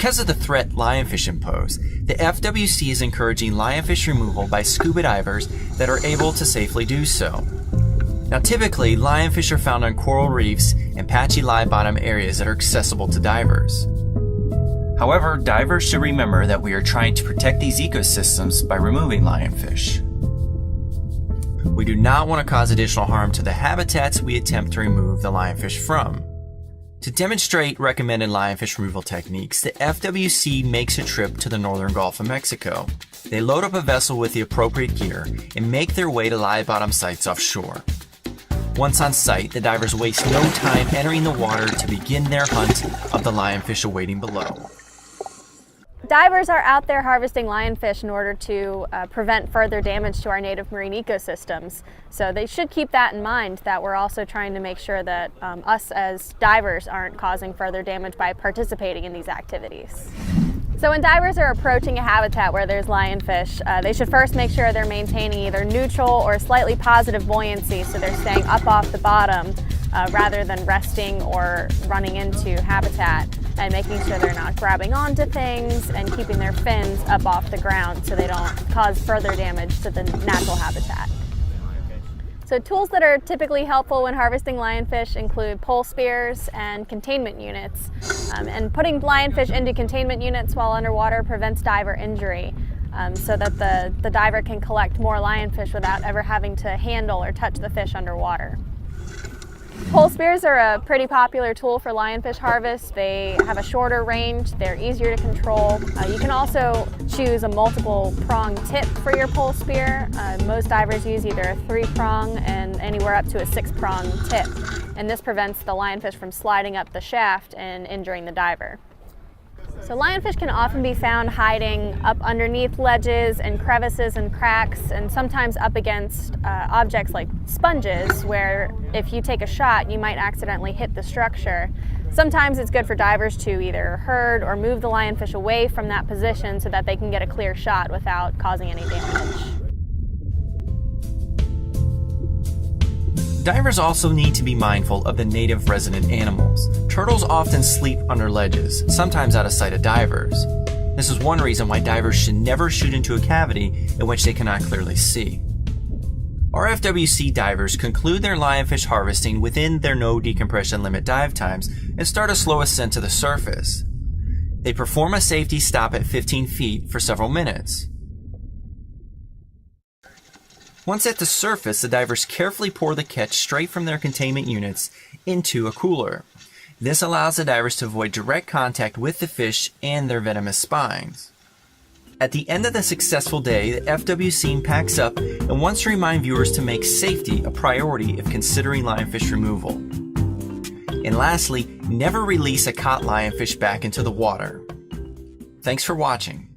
Because of the threat lionfish impose, the FWC is encouraging lionfish removal by scuba divers that are able to safely do so. Now typically, lionfish are found on coral reefs and patchy lie bottom areas that are accessible to divers. However, divers should remember that we are trying to protect these ecosystems by removing lionfish. We do not want to cause additional harm to the habitats we attempt to remove the lionfish from. To demonstrate recommended lionfish removal techniques, the FWC makes a trip to the northern Gulf of Mexico. They load up a vessel with the appropriate gear and make their way to lie bottom sites offshore. Once on site, the divers waste no time entering the water to begin their hunt of the lionfish awaiting below. Divers are out there harvesting lionfish in order to prevent further damage to our native marine ecosystems. So they should keep that in mind, that we're also trying to make sure that us as divers aren't causing further damage by participating in these activities. So when divers are approaching a habitat where there's lionfish, they should first make sure they're maintaining either neutral or slightly positive buoyancy, so they're staying up off the bottom rather than resting or running into habitat, and making sure they're not grabbing onto things and keeping their fins up off the ground so they don't cause further damage to the natural habitat. So tools that are typically helpful when harvesting lionfish include pole spears and containment units. And putting lionfish into containment units while underwater prevents diver injury, so that the diver can collect more lionfish without ever having to handle or touch the fish underwater. Pole spears are a pretty popular tool for lionfish harvest. They have a shorter range, they're easier to control. You can also choose a multiple prong tip for your pole spear. Most divers use either a 3-prong and anywhere up to a 6-prong tip. And this prevents the lionfish from sliding up the shaft and injuring the diver. So lionfish can often be found hiding up underneath ledges and crevices and cracks, and sometimes up against objects like sponges, where if you take a shot, you might accidentally hit the structure. Sometimes it's good for divers to either herd or move the lionfish away from that position so that they can get a clear shot without causing any damage. Divers also need to be mindful of the native resident animals. Turtles often sleep under ledges, sometimes out of sight of divers. This is one reason why divers should never shoot into a cavity in which they cannot clearly see. Our FWC divers conclude their lionfish harvesting within their no decompression limit dive times and start a slow ascent to the surface. They perform a safety stop at 15 feet for several minutes. Once at the surface, the divers carefully pour the catch straight from their containment units into a cooler. This allows the divers to avoid direct contact with the fish and their venomous spines. At the end of the successful day, the FWC packs up and wants to remind viewers to make safety a priority if considering lionfish removal. And lastly, never release a caught lionfish back into the water. Thanks for watching.